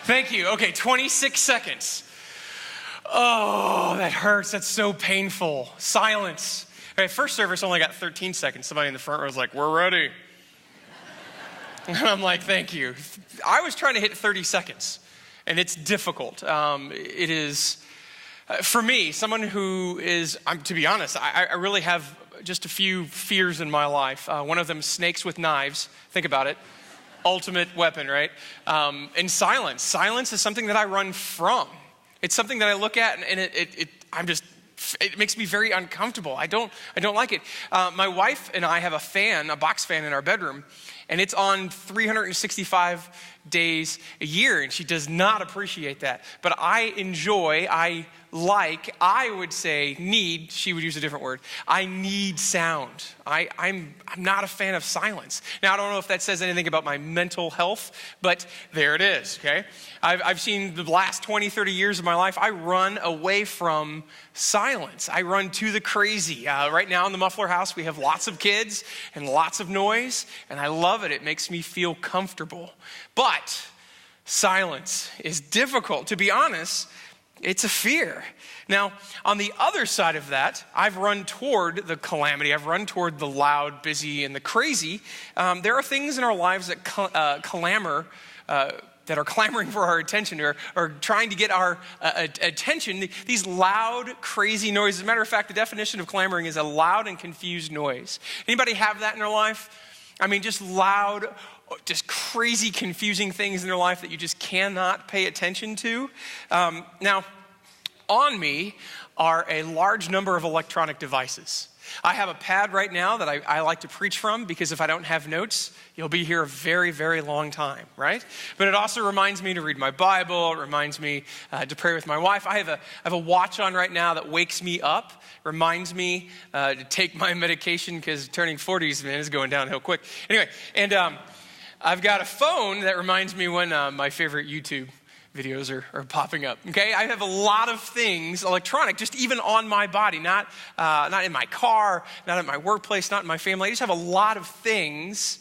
Thank you. Okay, 26 seconds. Oh, that hurts. That's so painful. Silence. Okay, first service only got 13 seconds. Somebody in the front row was like, we're ready. And I'm like, thank you. I was trying to hit 30 seconds, and it's difficult. It is, for me, someone who is, to be honest, I really have just a few fears in my life. One of them, snakes with knives. Think about it. Ultimate weapon, right? And silence. Silence is something that I run from. It's something that I look at and it makes me very uncomfortable. I don't like it. My wife and I have a box fan in our bedroom, and it's on 365 days a year, and she does not appreciate that. But I would say need, she would use a different word. I need sound. I'm not a fan of silence. Now, I don't know if that says anything about my mental health, but there it is, okay? I've seen the last 20, 30 years of my life, I run away from silence. I run to the crazy. Right now in the Muffler House, we have lots of kids and lots of noise, and I love it. It makes me feel comfortable. But silence is difficult. To be honest, it's a fear. Now, on the other side of that, I've run toward the calamity. I've run toward the loud, busy, and the crazy. There are things in our lives that that are clamoring for our attention or trying to get our attention. These loud, crazy noises. As a matter of fact, the definition of clamoring is a loud and confused noise. Anybody have that in their life? I mean, just loud, just crazy, confusing things in their life that you just cannot pay attention to. Now, on me are a large number of electronic devices. I have a pad right now that I like to preach from because if I don't have notes, you'll be here a very, very long time, right? But it also reminds me to read my Bible. It reminds me to pray with my wife. I have a watch on right now that wakes me up, reminds me to take my medication because turning 40s, man, is going downhill quick. Anyway, and I've got a phone that reminds me when my favorite YouTube videos are popping up, okay? I have a lot of things, electronic, just even on my body, not in my car, not at my workplace, not in my family. I just have a lot of things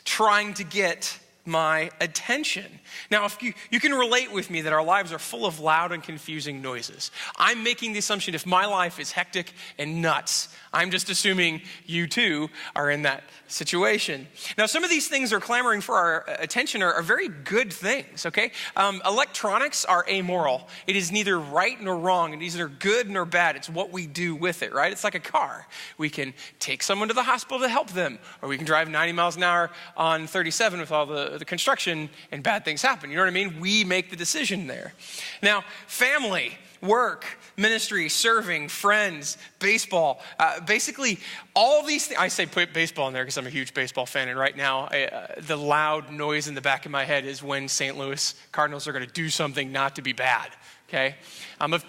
trying to get my attention. Now, if you can relate with me that our lives are full of loud and confusing noises. I'm making the assumption if my life is hectic and nuts, I'm just assuming you too are in that situation. Now, some of these things are clamoring for our attention are very good things, okay? Electronics are amoral. It is neither right nor wrong. It is neither good nor bad. It's what we do with it, right? It's like a car. We can take someone to the hospital to help them, or we can drive 90 miles an hour on 37 with all the construction and bad things happen. You know what I mean? We make the decision there. Now, family, work, ministry, serving, friends, baseball, basically all these things. I say put baseball in there because I'm a huge baseball fan, and right now the loud noise in the back of my head is when St. Louis Cardinals are going to do something not to be bad, okay?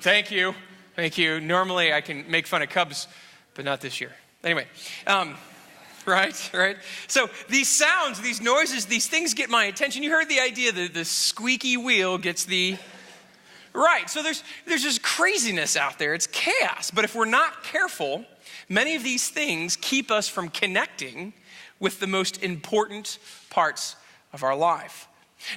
Thank you. Normally I can make fun of Cubs, but not this year. Anyway, Right? So these sounds, these noises, these things get my attention. You heard the idea that the squeaky wheel gets the... Right, so there's just craziness out there. It's chaos. But if we're not careful, many of these things keep us from connecting with the most important parts of our life.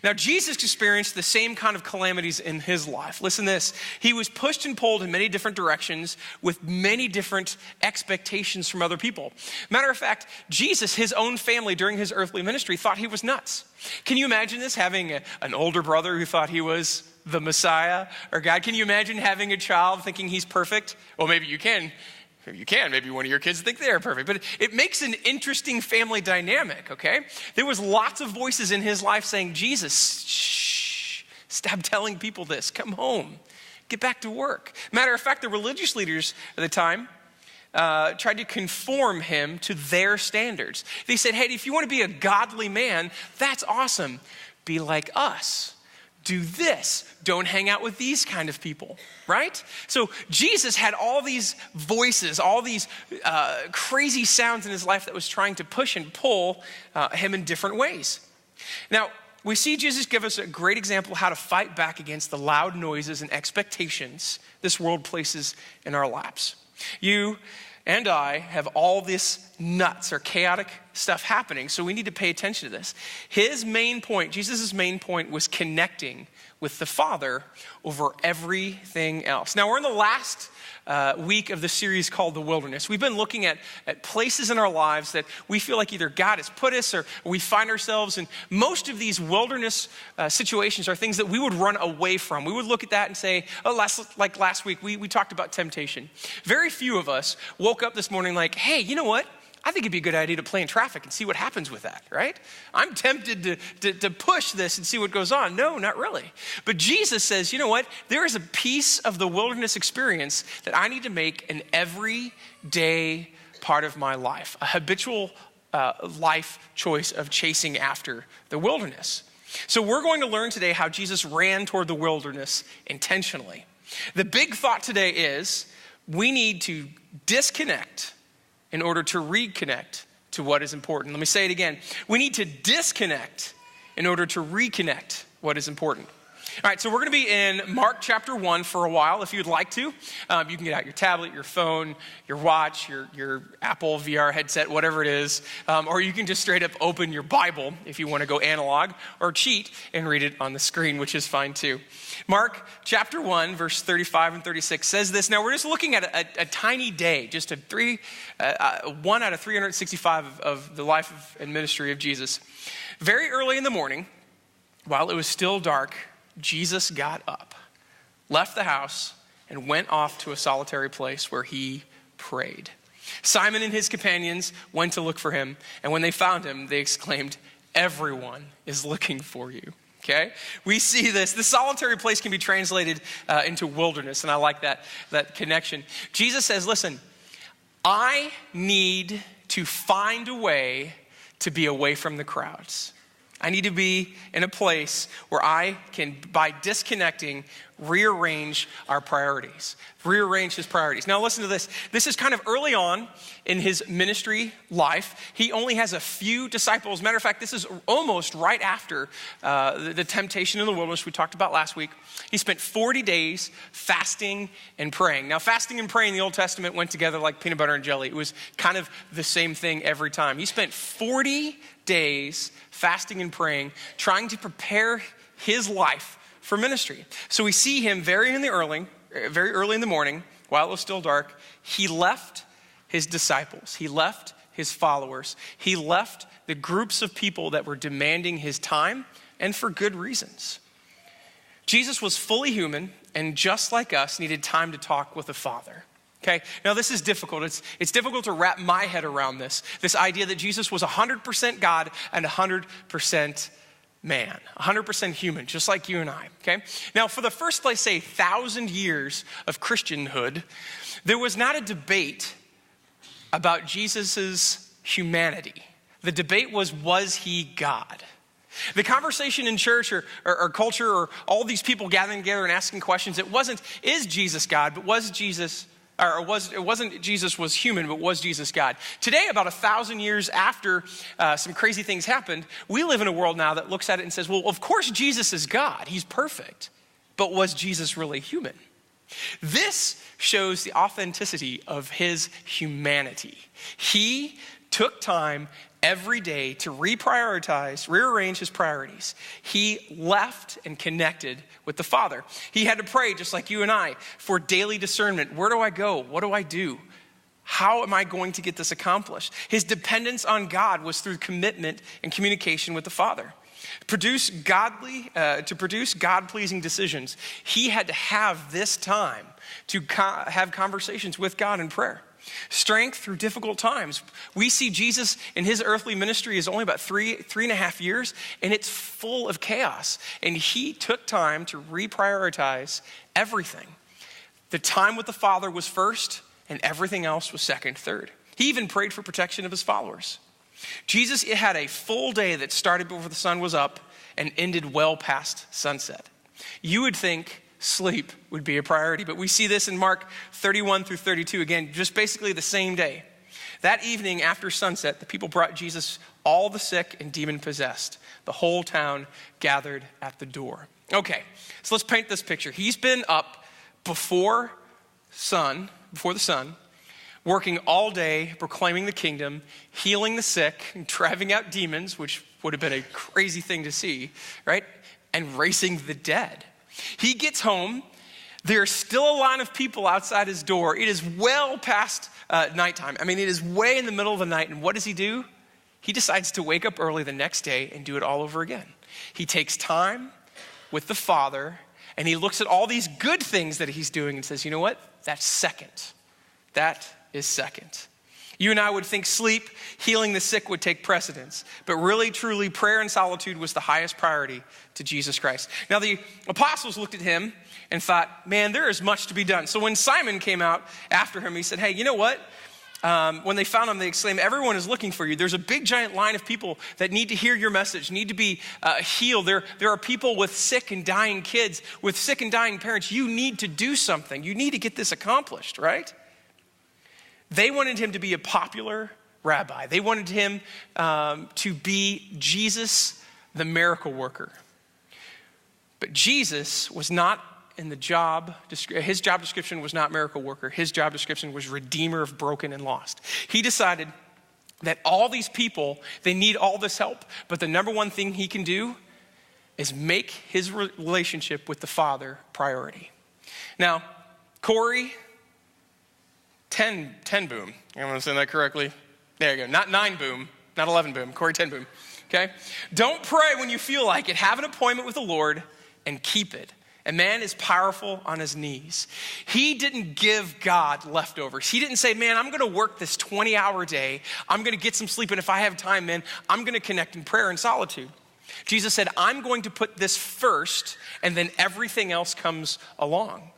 Now, Jesus experienced the same kind of calamities in his life. Listen to this. He was pushed and pulled in many different directions with many different expectations from other people. Matter of fact, Jesus, his own family during his earthly ministry thought he was nuts. Can you imagine this, having an older brother who thought he was the Messiah or God? Can you imagine having a child thinking he's perfect? Well, maybe you can. Maybe one of your kids think they're perfect, but it makes an interesting family dynamic, okay? There was lots of voices in his life saying, Jesus, shh, stop telling people this. Come home, get back to work. Matter of fact, the religious leaders at the time tried to conform him to their standards. They said, hey, if you want to be a godly man, that's awesome. Be like us. Do this. Don't hang out with these kind of people, right? So Jesus had all these voices, all these crazy sounds in his life that was trying to push and pull him in different ways. Now, we see Jesus give us a great example of how to fight back against the loud noises and expectations this world places in our laps. You and I have all this nuts or chaotic stuff happening, so we need to pay attention to this. His main point, Jesus' main point, was connecting with the Father over everything else. Now, we're in the last week of the series called The Wilderness. We've been looking at places in our lives that we feel like either God has put us or we find ourselves in. Most of these wilderness situations are things that we would run away from. We would look at that and say, like last week, we talked about temptation. Very few of us woke up this morning like, hey, you know what? I think it'd be a good idea to play in traffic and see what happens with that, right? I'm tempted to push this and see what goes on. No, not really. But Jesus says, you know what? There is a piece of the wilderness experience that I need to make an everyday part of my life, a habitual life choice of chasing after the wilderness. So we're going to learn today how Jesus ran toward the wilderness intentionally. The big thought today is we need to disconnect in order to reconnect to what is important. Let me say it again. We need to disconnect in order to reconnect what is important. All right, so we're going to be in Mark chapter 1 for a while. If you'd like to, you can get out your tablet, your phone, your watch, your Apple VR headset, whatever it is. Or you can just straight up open your Bible if you want to go analog or cheat and read it on the screen, which is fine too. Mark chapter 1, verse 35 and 36 says this. Now, we're just looking at a tiny day, just one out of 365 of the life and ministry of Jesus. Very early in the morning, while it was still dark, Jesus got up, left the house, and went off to a solitary place where he prayed. Simon and his companions went to look for him, and when they found him, they exclaimed, "Everyone is looking for you." Okay? We see this. The solitary place can be translated into wilderness, and I like that connection. Jesus says, listen, I need to find a way to be away from the crowds. I need to be in a place where I can, by disconnecting, rearrange our priorities, rearrange his priorities. Now listen to this. This is kind of early on in his ministry life. He only has a few disciples. Matter of fact, this is almost right after the temptation in the wilderness we talked about last week. He spent 40 days fasting and praying. Now fasting and praying in the Old Testament went together like peanut butter and jelly. It was kind of the same thing every time. He spent 40 days fasting and praying, trying to prepare his life for ministry. So we see him very early in the morning, while it was still dark. He left his disciples. He left his followers. He left the groups of people that were demanding his time, and for good reasons. Jesus was fully human and just like us needed time to talk with the Father. Okay, now this is difficult. It's difficult to wrap my head around this idea that Jesus was 100% God and 100% man, 100% human, just like you and I, okay? Now, for the first, let's say, 1,000 years of Christianhood, there was not a debate about Jesus's humanity. The debate was he God? The conversation in church or culture or all these people gathering together and asking questions, it wasn't, is Jesus God, but it wasn't Jesus was human, but was Jesus God? Today, about 1,000 years after some crazy things happened, we live in a world now that looks at it and says, well, of course Jesus is God. He's perfect. But was Jesus really human? This shows the authenticity of his humanity. He took time every day to rearrange his priorities. He left and connected with the Father. He had to pray, just like you and I, for daily discernment. Where do I go? What do I do? How am I going to get this accomplished? His dependence on God was through commitment and communication with the Father. To produce God-pleasing decisions, he had to have this time to have conversations with God in prayer. Strength through difficult times. We see Jesus in his earthly ministry is only about three and a half years, and it's full of chaos. And he took time to reprioritize everything. The time with the Father was first, and everything else was second, third. He even prayed for protection of his followers. Jesus had a full day that started before the sun was up and ended well past sunset. You would think sleep would be a priority, but we see this in Mark 31 through 32, again, just basically the same day. That evening after sunset, the people brought Jesus all the sick and demon-possessed. The whole town gathered at the door. Okay, so let's paint this picture. He's been up before the sun, working all day, proclaiming the kingdom, healing the sick, driving out demons, which would have been a crazy thing to see, right? And raising the dead. He gets home. There's still a line of people outside his door. It is well past nighttime. I mean, it is way in the middle of the night. And what does he do? He decides to wake up early the next day and do it all over again. He takes time with the Father, and he looks at all these good things that he's doing and says, you know what? That's second. That is second. You and I would think sleep, healing the sick would take precedence. But really, truly, prayer and solitude was the highest priority to Jesus Christ. Now, the apostles looked at him and thought, man, there is much to be done. So when Simon came out after him, he said, hey, you know what? When they found him, they exclaimed, everyone is looking for you. There's a big giant line of people that need to hear your message, need to be healed. There are people with sick and dying kids, with sick and dying parents. You need to do something. You need to get this accomplished, right? They wanted him to be a popular rabbi. They wanted him to be Jesus, the miracle worker. But Jesus was not in the job, his job description was not miracle worker. His job description was redeemer of broken and lost. He decided that all these people, they need all this help, but the number one thing he can do is make his relationship with the Father priority. Now, Corey, 10 boom. I'm going to say that correctly. There you go. Not 9 boom, not 11 boom. Corey 10 boom. Okay? Don't pray when you feel like it. Have an appointment with the Lord and keep it. A man is powerful on his knees. He didn't give God leftovers. He didn't say, man, I'm going to work this 20-hour day. I'm going to get some sleep. And if I have time, man, I'm going to connect in prayer and solitude. Jesus said, I'm going to put this first, and then everything else comes along.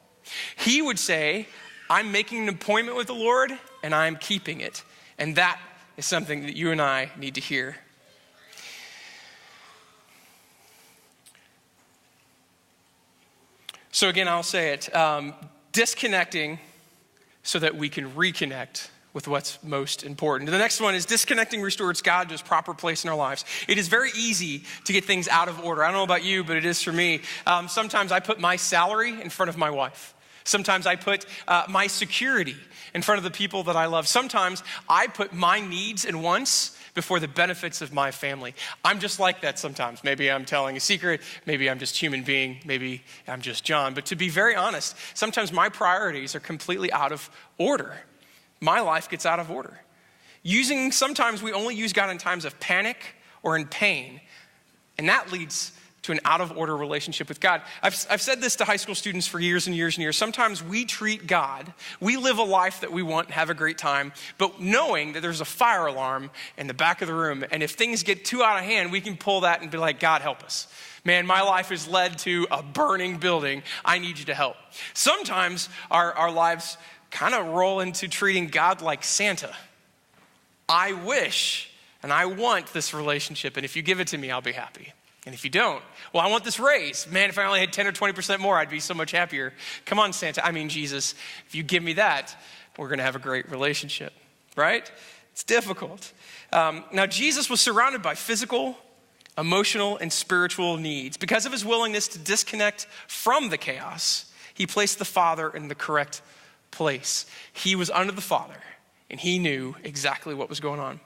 He would say, I'm making an appointment with the Lord, and I'm keeping it. And that is something that you and I need to hear. So again, I'll say it, disconnecting so that we can reconnect with what's most important. The next one is disconnecting restores God to his proper place in our lives. It is very easy to get things out of order. I don't know about you, but it is for me. Sometimes I put my salary in front of my wife. Sometimes I put my security in front of the people that I love. Sometimes I put my needs and wants before the benefits of my family. I'm just like that sometimes. Maybe I'm telling a secret. Maybe I'm just a human being. Maybe I'm just John. But to be very honest, sometimes my priorities are completely out of order. My life gets out of order. Sometimes we only use God in times of panic or in pain. And that leads to an out-of-order relationship with God. I've said this to high school students for years and years and years. Sometimes we treat God, we live a life that we want, have a great time, but knowing that there's a fire alarm in the back of the room, and if things get too out of hand, we can pull that and be like, God, help us. Man, my life has led to a burning building. I need you to help. Sometimes our lives kind of roll into treating God like Santa. I wish and I want this relationship, and if you give it to me, I'll be happy. And if you don't, well, I want this raise. Man, if I only had 10 or 20% more, I'd be so much happier. Come on, Jesus, if you give me that, we're going to have a great relationship, right? It's difficult. Now, Jesus was surrounded by physical, emotional, and spiritual needs. Because of his willingness to disconnect from the chaos, he placed the Father in the correct place. He was under the Father, and he knew exactly what was going on.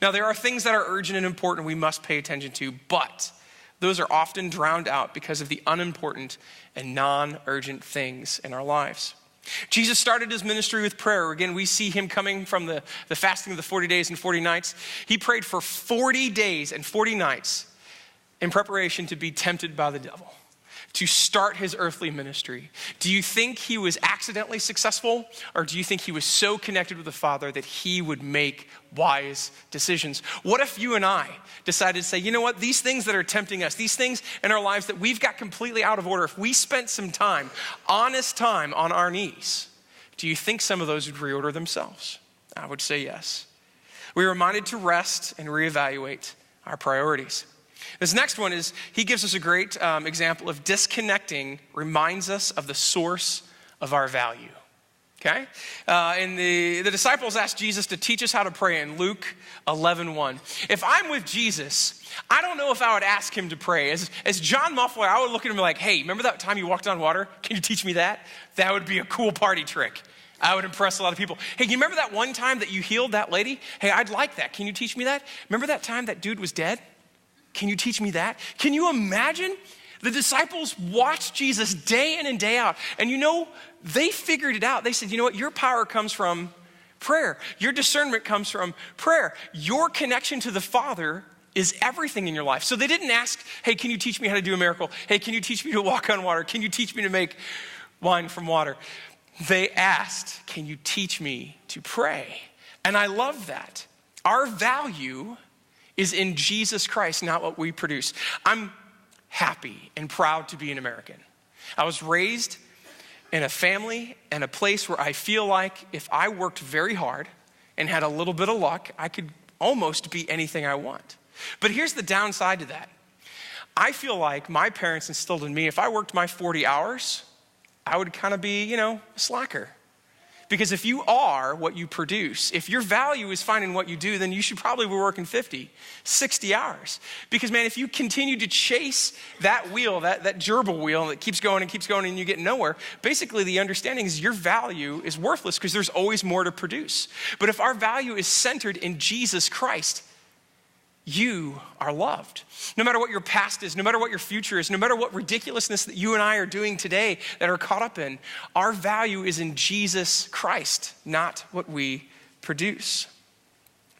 Now, there are things that are urgent and important we must pay attention to, but those are often drowned out because of the unimportant and non-urgent things in our lives. Jesus started his ministry with prayer. Again, we see him coming from the fasting of the 40 days and 40 nights. He prayed for 40 days and 40 nights in preparation to be tempted by the devil, to start his earthly ministry. Do you think he was accidentally successful, or do you think he was so connected with the Father that he would make wise decisions? What if you and I decided to say, you know what, these things that are tempting us, these things in our lives that we've got completely out of order, if we spent some time, honest time on our knees, do you think some of those would reorder themselves? I would say yes. We're reminded to rest and reevaluate our priorities. This next one is, he gives us a great example of disconnecting, reminds us of the source of our value. Okay? And the disciples asked Jesus to teach us how to pray in Luke 11:1. If I'm with Jesus, I don't know if I would ask him to pray. As John Muffler, I would look at him like, hey, remember that time you walked on water? Can you teach me that? That would be a cool party trick. I would impress a lot of people. Hey, you remember that one time that you healed that lady? Hey, I'd like that. Can you teach me that? Remember that time that dude was dead? Can you teach me that? Can you imagine? The disciples watched Jesus day in and day out. And they figured it out. They said, you know what? Your power comes from prayer. Your discernment comes from prayer. Your connection to the Father is everything in your life. So they didn't ask, hey, can you teach me how to do a miracle? Hey, can you teach me to walk on water? Can you teach me to make wine from water? They asked, can you teach me to pray? And I love that. Our value is in Jesus Christ, not what we produce. I'm happy and proud to be an American. I was raised in a family and a place where I feel like if I worked very hard and had a little bit of luck, I could almost be anything I want. But here's the downside to that. I feel like my parents instilled in me, if I worked my 40 hours, I would kind of be, a slacker. Because if you are what you produce, if your value is finding what you do, then you should probably be working 50, 60 hours. Because man, if you continue to chase that wheel, that gerbil wheel that keeps going and you get nowhere, basically the understanding is your value is worthless because there's always more to produce. But if our value is centered in Jesus Christ, you are loved. No matter what your past is, no matter what your future is, no matter what ridiculousness that you and I are doing today that are caught up in, our value is in Jesus Christ, not what we produce.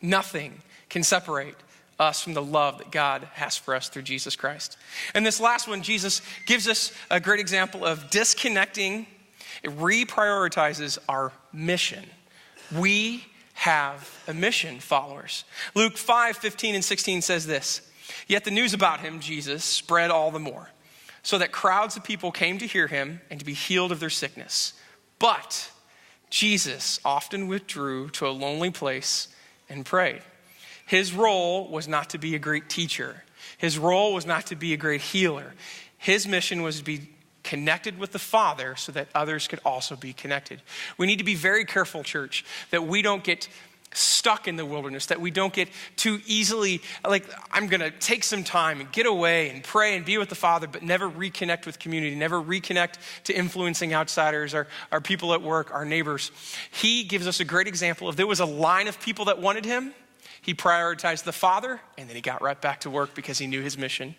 Nothing can separate us from the love that God has for us through Jesus Christ. And this last one, Jesus gives us a great example of disconnecting. It reprioritizes our mission. We have a mission, followers. Luke 5:15-16 says this, "Yet the news about him, Jesus, spread all the more, so that crowds of people came to hear him and to be healed of their sickness. But Jesus often withdrew to a lonely place and prayed." His role was not to be a great teacher. His role was not to be a great healer. His mission was to be connected with the Father so that others could also be connected. We need to be very careful, church, that we don't get stuck in the wilderness, that we don't get too easily, I'm going to take some time and get away and pray and be with the Father, but never reconnect with community, never reconnect to influencing outsiders, our people at work, our neighbors. He gives us a great example of there was a line of people that wanted him. He prioritized the Father, and then he got right back to work because he knew his mission.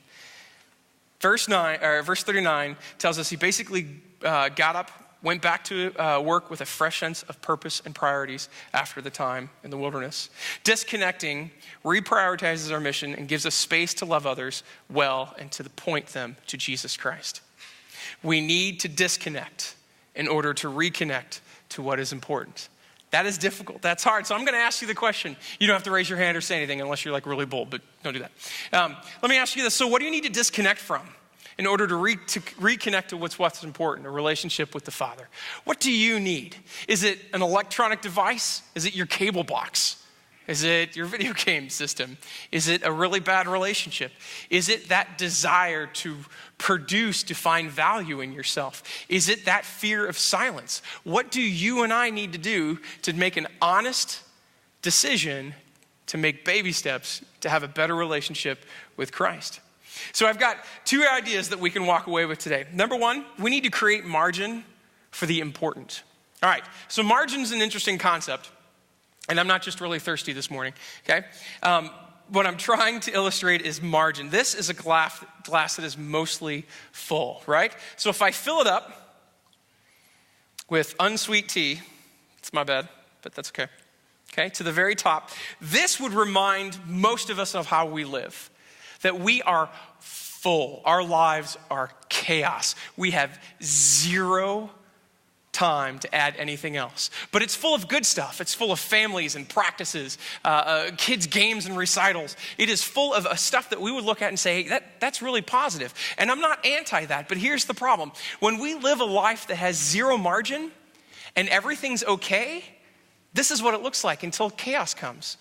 Verse 39 tells us he basically got up, went back to work with a fresh sense of purpose and priorities after the time in the wilderness. Disconnecting reprioritizes our mission and gives us space to love others well and to point them to Jesus Christ. We need to disconnect in order to reconnect to what is important. That is difficult. That's hard. So I'm going to ask you the question. You don't have to raise your hand or say anything unless you're really bold, but don't do that. Let me ask you this. So what do you need to disconnect from in order to reconnect to what's important, a relationship with the Father? What do you need? Is it an electronic device? Is it your cable box? Is it your video game system? Is it a really bad relationship? Is it that desire to produce, to find value in yourself? Is it that fear of silence? What do you and I need to do to make an honest decision to make baby steps to have a better relationship with Christ? So I've got two ideas that we can walk away with today. Number one, we need to create margin for the important. All right, so margin's an interesting concept. And I'm not just really thirsty this morning, okay? What I'm trying to illustrate is margin. This is a glass that is mostly full, right? So if I fill it up with unsweet tea, it's my bad, but that's okay. Okay, to the very top, this would remind most of us of how we live, that we are full. Our lives are chaos. We have zero time to add anything else. But it's full of good stuff. It's full of families and practices, kids' games and recitals. It is full of stuff that we would look at and say, hey, that's really positive. And I'm not anti that, but here's the problem. When we live a life that has zero margin and everything's okay, this is what it looks like until chaos comes,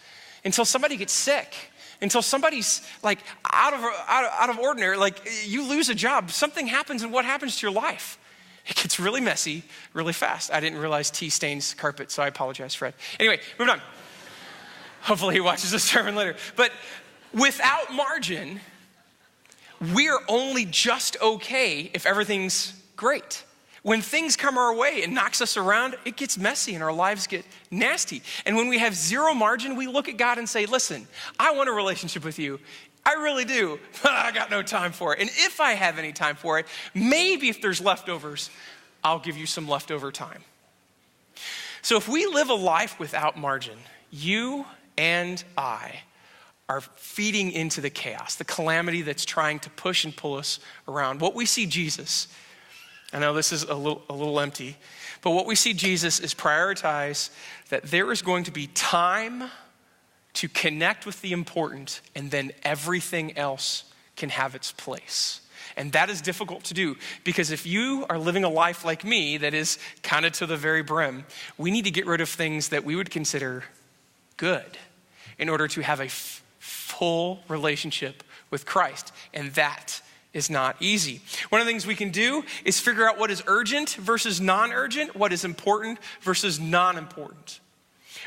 until somebody gets sick, until somebody's out of ordinary, you lose a job, something happens, and what happens to your life? It gets really messy really fast. I didn't realize tea stains carpet, so I apologize, Fred. Anyway, moving on. Hopefully he watches this sermon later. But without margin, we're only just okay if everything's great. When things come our way and knocks us around, it gets messy and our lives get nasty. And when we have zero margin, we look at God and say, listen, I want a relationship with you. I really do, but I got no time for it. And if I have any time for it, maybe if there's leftovers, I'll give you some leftover time. So if we live a life without margin, you and I are feeding into the chaos, the calamity that's trying to push and pull us around. What we see Jesus, I know this is a little empty, but what we see Jesus is prioritize that there is going to be time to connect with the important, and then everything else can have its place. And that is difficult to do, because if you are living a life like me that is kind of to the very brim, we need to get rid of things that we would consider good in order to have a full relationship with Christ. And that is not easy. One of the things we can do is figure out what is urgent versus non-urgent, what is important versus non-important.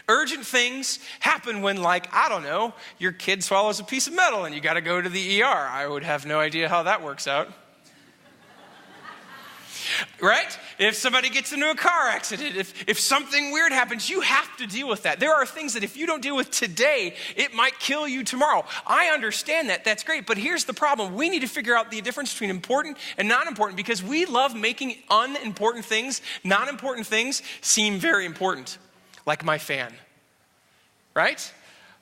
Urgent things happen when, I don't know, your kid swallows a piece of metal and you got to go to the ER. I would have no idea how that works out. Right? If somebody gets into a car accident, if something weird happens, you have to deal with that. There are things that if you don't deal with today, it might kill you tomorrow. I understand that. That's great. But here's the problem. We need to figure out the difference between important and non-important, because we love making unimportant things, non-important things seem very important. Like my fan, right?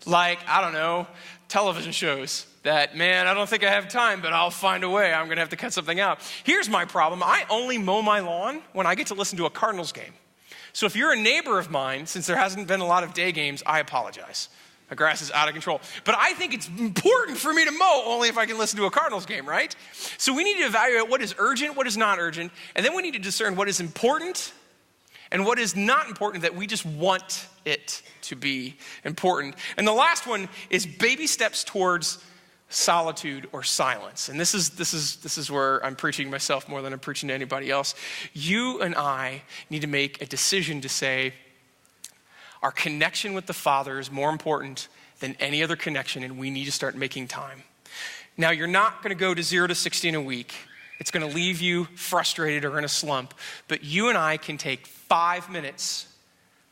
I don't know, television shows that, man, I don't think I have time, but I'll find a way. I'm going to have to cut something out. Here's my problem. I only mow my lawn when I get to listen to a Cardinals game. So if you're a neighbor of mine, since there hasn't been a lot of day games, I apologize. My grass is out of control. But I think it's important for me to mow only if I can listen to a Cardinals game, right? So we need to evaluate what is urgent, what is not urgent, and then we need to discern what is important and what is not important, that we just want it to be important. And the last one is baby steps towards solitude or silence. And this is where I'm preaching myself more than I'm preaching to anybody else. You and I need to make a decision to say our connection with the Father is more important than any other connection, and we need to start making time. Now, you're not going to go to 0 to 60 in a week. It's going to leave you frustrated or in a slump. But you and I can take 5 minutes,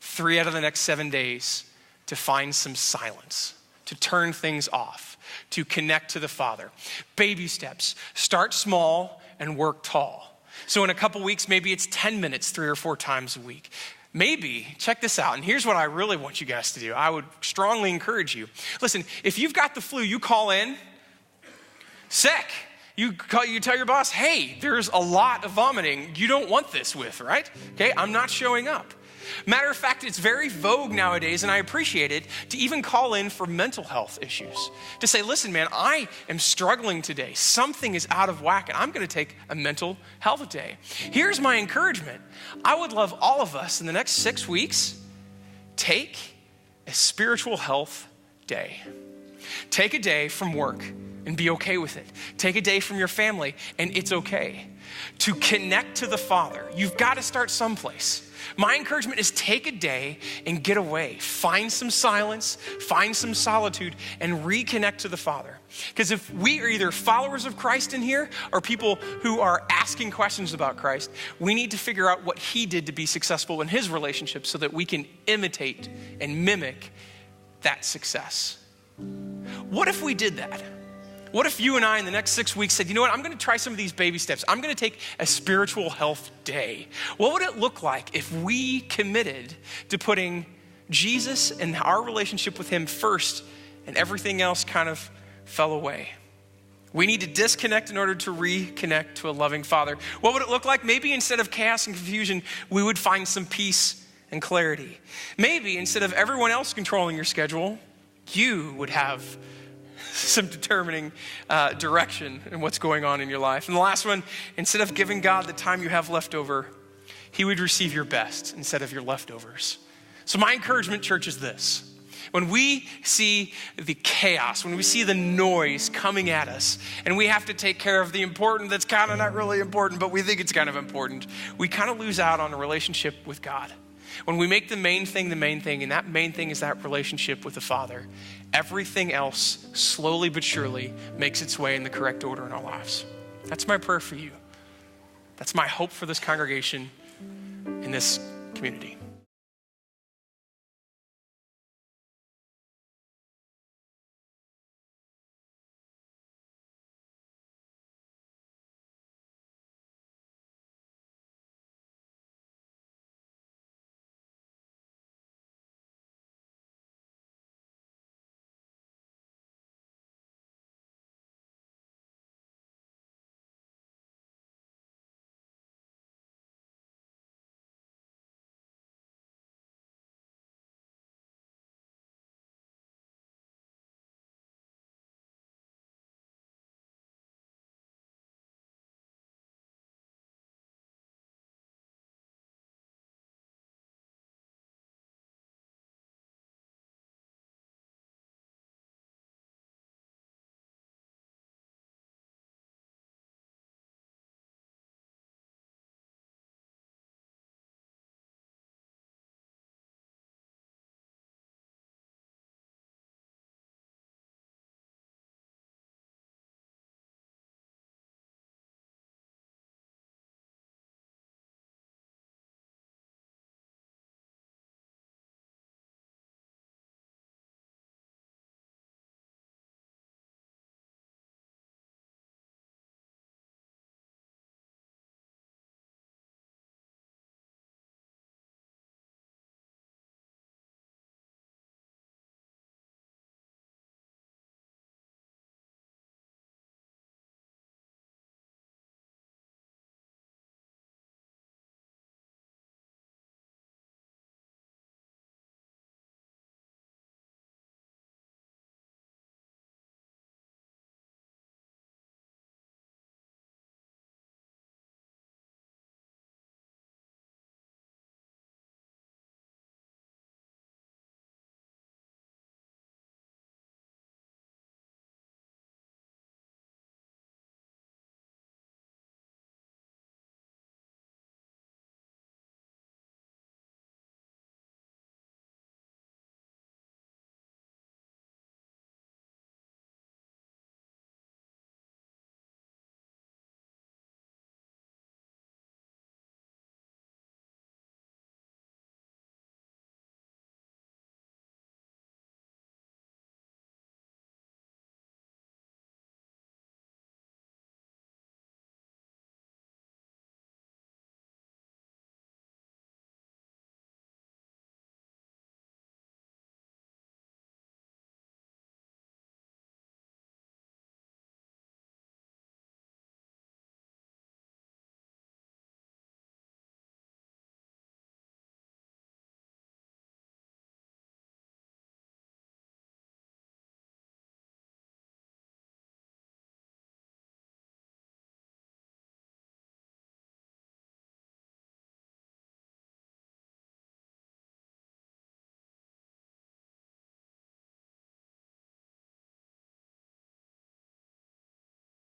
3 out of the next 7 days, to find some silence, to turn things off, to connect to the Father. Baby steps. Start small and work tall. So in a couple weeks, maybe it's 10 minutes 3 or 4 times a week. Maybe, check this out, and here's what I really want you guys to do. I would strongly encourage you. Listen, if you've got the flu, you call in sick. You tell your boss, hey, there's a lot of vomiting you don't want this with, right? Okay, I'm not showing up. Matter of fact, it's very vogue nowadays, and I appreciate it, to even call in for mental health issues. To say, listen, man, I am struggling today. Something is out of whack, and I'm going to take a mental health day. Here's my encouragement. I would love all of us in the next 6 weeks, take a spiritual health day. Take a day from work and be okay with it. Take a day from your family, and it's okay. To connect to the Father, you've got to start someplace. My encouragement is take a day and get away. Find some silence, find some solitude, and reconnect to the Father. Because if we are either followers of Christ in here or people who are asking questions about Christ, we need to figure out what He did to be successful in His relationship so that we can imitate and mimic that success. What if we did that? What if you and I in the next 6 weeks said, you know what, I'm going to try some of these baby steps. I'm going to take a spiritual health day. What would it look like if we committed to putting Jesus and our relationship with Him first and everything else kind of fell away? We need to disconnect in order to reconnect to a loving Father. What would it look like? Maybe instead of chaos and confusion, we would find some peace and clarity. Maybe instead of everyone else controlling your schedule, you would have some determining direction in what's going on in your life. And the last one, instead of giving God the time you have left over, He would receive your best instead of your leftovers. So my encouragement, church, is this. When we see the chaos, when we see the noise coming at us, and we have to take care of the important that's kind of not really important, but we think it's kind of important, we kind of lose out on a relationship with God. When we make the main thing, and that main thing is that relationship with the Father, everything else slowly but surely makes its way in the correct order in our lives. That's my prayer for you. That's my hope for this congregation in this community.